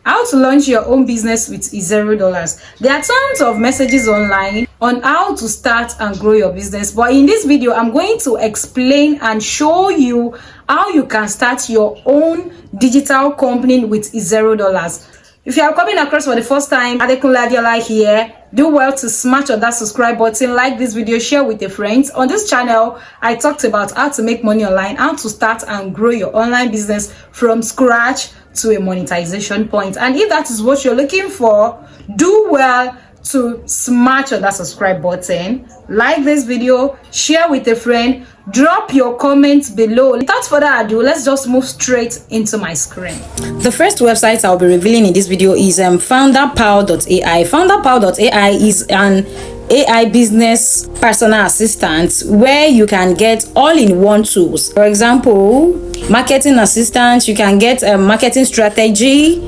How to launch your own business with $0. There are tons of messages online on how to start and grow your business, but in this video I'm going to explain and show you how you can start your own digital company with $0. If you are coming across for the first time, Adekunle Adeola here. Do well to smash on that subscribe button, like this video, share with your friends. On this channel, I talked about how to make money online, how to start and grow your online business from scratch to a monetization point. And if that is what you're looking for, do well to smash on that subscribe button, like this video, share with a friend, drop your comments below. Without further ado, let's just move straight into my screen. The first website I'll be revealing in this video is founderpower.ai. Founderpower.ai is an AI business personal assistant where you can get all-in-one tools. For example, marketing assistant, you can get a marketing strategy,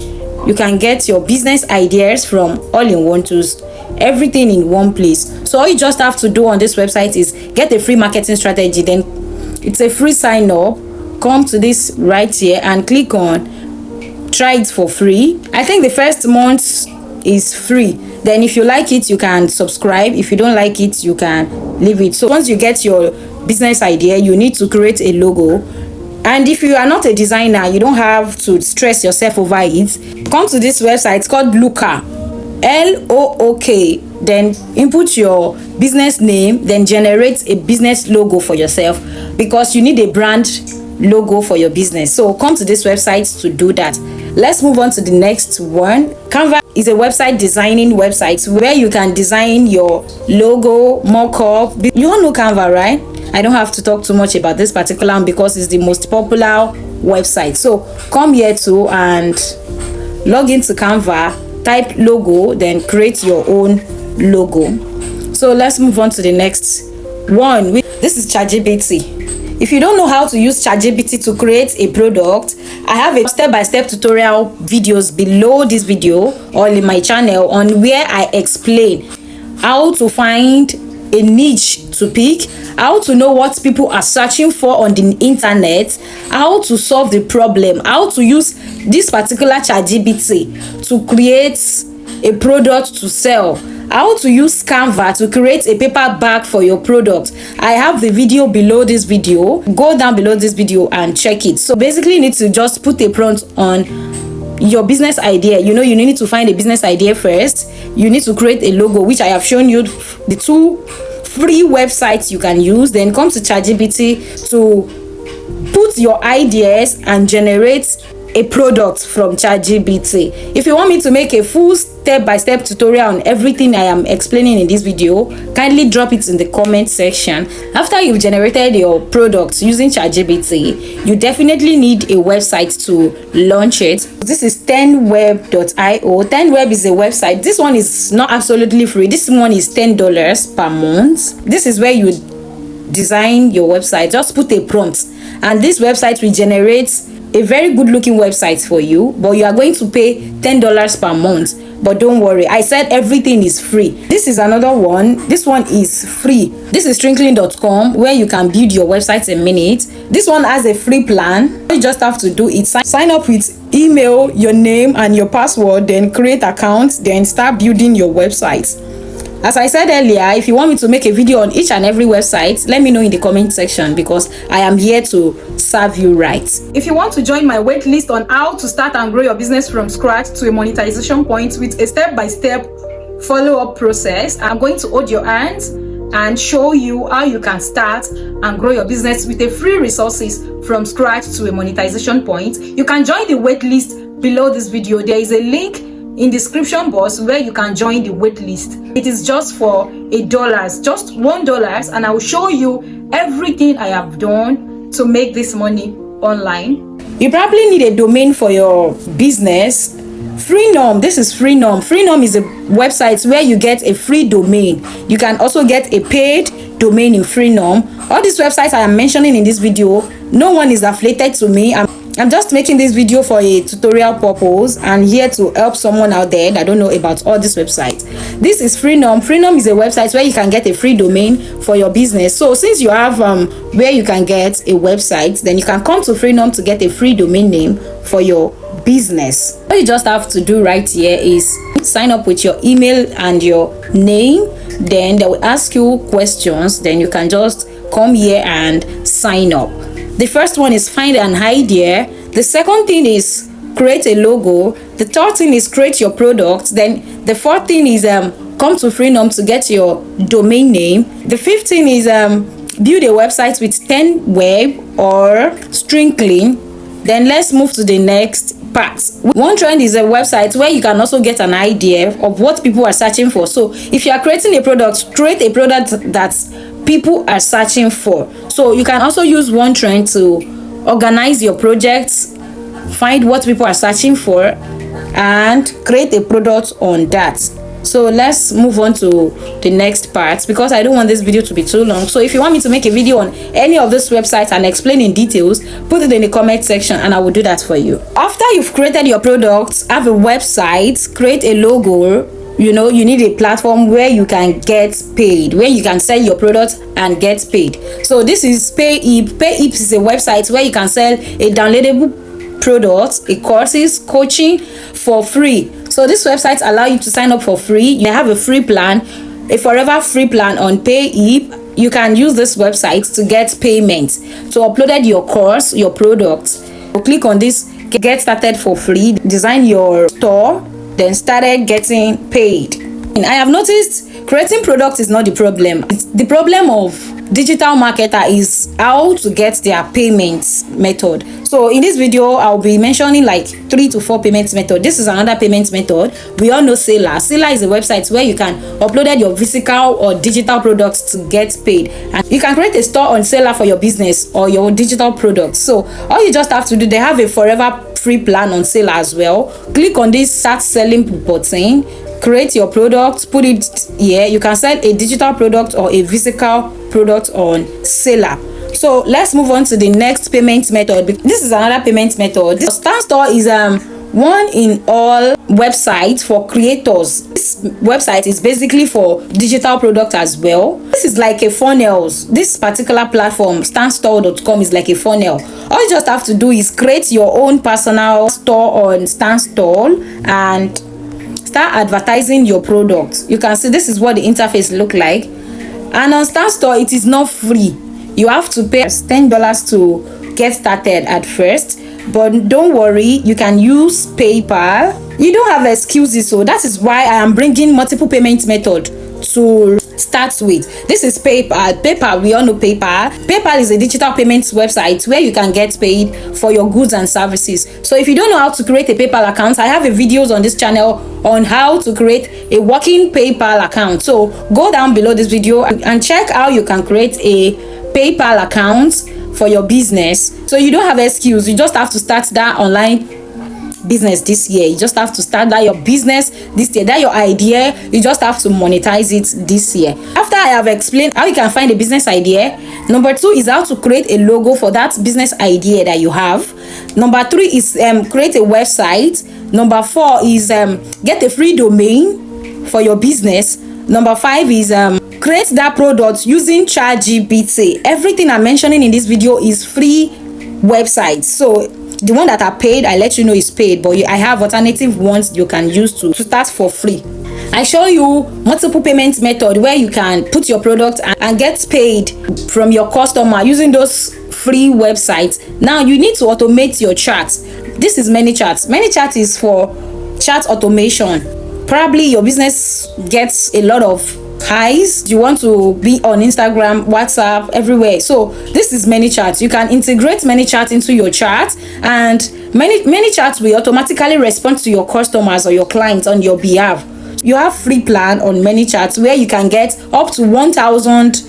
you can get your business ideas from all-in-one tools, everything in one place. So all you just have to do on this website is get a free marketing strategy. Then it's a free sign up. Come to this right here and click on try it for free. I think the first month is free. Then if you like it, you can subscribe. If you don't like it, you can leave it. So once you get your business idea, you need to create a logo. And if you are not a designer, you don't have to stress yourself over it. Come to this website. It's called Looka, L-O-O-K. Then input your business name, then generate a business logo for yourself, because you need a brand logo for your business. So come to this website to do that. Let's move on to the next one. Canva is a website designing website where you can design your logo, mock-up. You all know Canva, right? I don't have to talk too much about this particular one because it's the most popular website. So come here too and log into Canva, type logo, then create your own logo. So let's move on to the next one. This is ChatGPT. If you don't know how to use ChatGPT to create a product, I have a step-by-step tutorial videos below this video or in my channel on where I explain how to find a niche to pick, how to know what people are searching for on the internet, how to solve the problem, how to use this particular ChatGPT to create a product to sell, how to use Canva to create a paper bag for your product. I have the video below this video. Go down below this video and check it. So basically you need to just put a prompt on your business idea. You need to find a business idea first. You need to create a logo, which I have shown you the two free websites you can use. Then come to ChatGPT to put your ideas and generate a product from ChatGPT. If you want me to make a full step-by-step tutorial on everything I am explaining in this video, kindly drop it in the comment section. After you've generated your product using ChatGPT, you definitely need a website to launch it. This is 10web.io. 10web is a website. This one is not absolutely free. This one is $10 per month. This is where you design your website. Just put a prompt and this website will generate a very good looking website for you, but you are going to pay $10 per month. But don't worry, I said everything is free. This is another one. This one is free. This is Twinkling.com, where you can build your website in minutes. This one has a free plan. All you just have to do is sign up with email, your name and your password, then create account, then start building your website. As I said earlier, if you want me to make a video on each and every website, let me know in the comment section, because I am here to serve you right. If you want to join my wait list on how to start and grow your business from scratch to a monetization point with a step-by-step follow-up process, I'm going to hold your hands and show you how you can start and grow your business with a free resources from scratch to a monetization point. You can join the wait list below this video. There is a link in description box where you can join the wait list. It is just for $1, just $1, and I will show you everything I have done to make this money online. You probably need a domain for your business. Freenom, this is Freenom. Freenom is a website where you get a free domain. You can also get a paid domain in Freenom. All these websites I am mentioning in this video, no one is affiliated to me. I'm just making this video for a tutorial purpose and here to help someone out there that don't know about all these websites. This is Freenom. Freenom is a website where you can get a free domain for your business. So since you have where you can get a website, then you can come to Freenom to get a free domain name for your business. What you just have to do right here is sign up with your email and your name. Then they will ask you questions. Then you can just come here and sign up. The first one is find an idea. The second thing is create a logo. The third thing is create your product. Then the fourth thing is come to Freenom to get your domain name. The fifth thing is build a website with 10 web or string clean. Then let's move to the next part. One Trend is a website where you can also get an idea of what people are searching for. So if you are creating a product, create a product that people are searching for. So you can also use One Trend to organize your projects, find what people are searching for, and create a product on that. So let's move on to the next part, because I don't want this video to be too long. So if you want me to make a video on any of these websites and explain in details, put it in the comment section and I will do that for you. After you've created your product, have a website, create a logo, you need a platform where you can get paid, where you can sell your product and get paid. So this is Payip. Payip is a website where you can sell a downloadable products, courses, coaching for free. So this website allow you to sign up for free. You have a free plan, a forever free plan on Payip. You can use this website to get payment to upload your course, your products. So click on this get started for free, design your store, then started getting paid. And I have noticed creating products is not the problem. The problem of digital marketer is how to get their payments method. So in this video I'll be mentioning like 3 to 4 payments method. This is another payment method. We all know Seller. Seller is a website where you can upload your physical or digital products to get paid, and you can create a store on Seller for your business or your digital products. So all you just have to do, they have a forever free plan on Seller as well. Click on this start selling button, create your product, put it here. You can sell a digital product or a physical product on Seller. So let's move on to the next payment method. This is another payment method. This StarStore is one in all website for creators. This website is basically for digital product as well. This is like a funnel. This particular platform, StarStore.com, is like a funnel. All you just have to do is create your own personal store on StarStore and start advertising your product. You can see this is what the interface look like. And on StarStore, it is not free. You have to pay $10 to get started at first, but don't worry, you can use PayPal. You don't have excuses, so that is why I am bringing multiple payment method to start with. This is PayPal. PayPal, we all know PayPal. PayPal is a digital payments website where you can get paid for your goods and services. So if you don't know how to create a PayPal account, I have a videos on this channel on how to create a working PayPal account. So go down below this video and check how you can create a PayPal account for your business. So you don't have excuse. You just have to start that online business this year. You just have to start that your business this year. That your idea, you just have to monetize it this year. After I have explained how you can find a business idea, number 2 is how to create a logo for that business idea that you have. Number 3 is create a website. Number 4 is get a free domain for your business. Number 5 is create that product using ChatGPT. Everything I'm mentioning in this video is free websites. So the one that are paid, I let you know is paid, but I have alternative ones you can use to start for free. I show you multiple payment method where you can put your product and get paid from your customer using those free websites. Now you need to automate your chat. This is ManyChat. ManyChat is for chat automation. Probably your business gets a lot of highs. You want to be on Instagram, WhatsApp, everywhere. So this is ManyChat. You can integrate ManyChat into your chat, and ManyChat will automatically respond to your customers or your clients on your behalf. You have free plan on ManyChat where you can get up to 1,000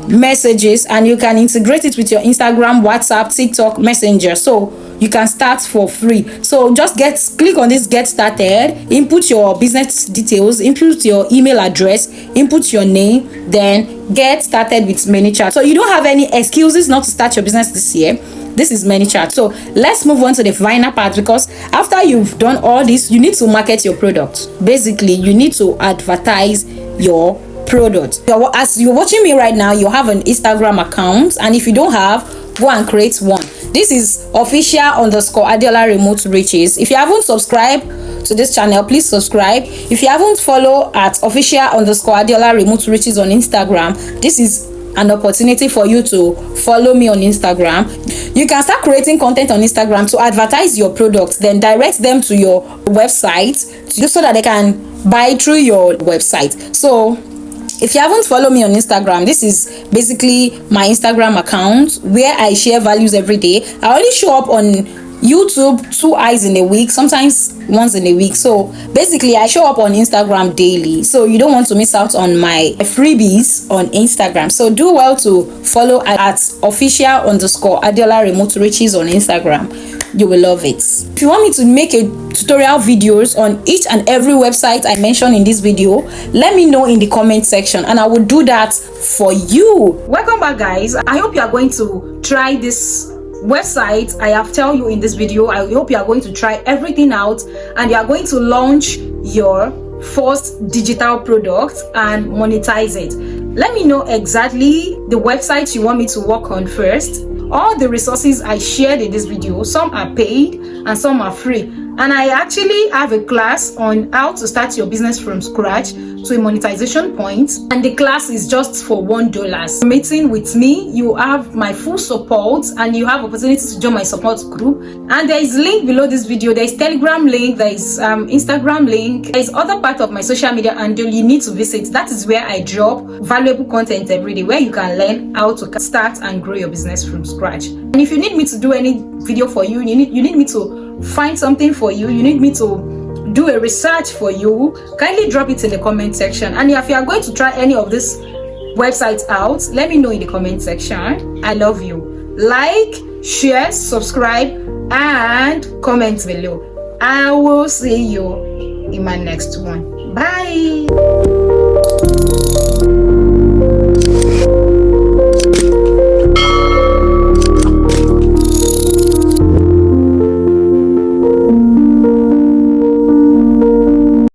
messages, and you can integrate it with your Instagram, WhatsApp, TikTok, Messenger. So you can start for free. So just click on this get started, input your business details, input your email address, input your name, then get started with ManyChat. So you don't have any excuses not to start your business this year. This is ManyChat. So let's move on to the final part, because after you've done all this, you need to market your product. Basically, you need to advertise your product. As you're watching me right now, you have an Instagram account, and if you don't have, go and create one. This is official_Adeola Remote Riches. If you haven't subscribed to this channel, please subscribe. If you haven't followed at official_Adeola Remote Riches on Instagram, this is an opportunity for you to follow me on Instagram. You can start creating content on Instagram to advertise your products, then direct them to your website so that they can buy through your website. So if you haven't followed me on Instagram, this is basically my Instagram account where I share values every day. I only show up on YouTube 2 hours in a week, sometimes once in a week. So basically I show up on Instagram daily, so you don't want to miss out on my freebies on Instagram. So do well to follow at official_Adeola Remote Riches on Instagram. You will love it. If you want me to make a tutorial videos on each and every website I mentioned in this video, let me know in the comment section and I will do that for you. Welcome back, guys. I hope you are going to try this website I have tell you in this video. I hope you are going to try everything out and you are going to launch your first digital product and monetize it. Let me know exactly the website you want me to work on first. All the resources I shared in this video, some are paid and some are free, and I actually have a class on how to start your business from scratch to a monetization point, and the class is just for $1. Meeting with me, you have my full support and you have opportunity to join my support group, and there is link below this video. There is Telegram link, there is Instagram link, there is other part of my social media handle you need to visit. That is where I drop valuable content every day where you can learn how to start and grow your business from scratch. And if you need me to do any video for you, you need me to find something for you, you need me to do a research for you, kindly drop it in the comment section. And if you are going to try any of these websites out, let me know in the comment section. I love you. Like, share, subscribe, and comment below. I will see you in my next one. Bye.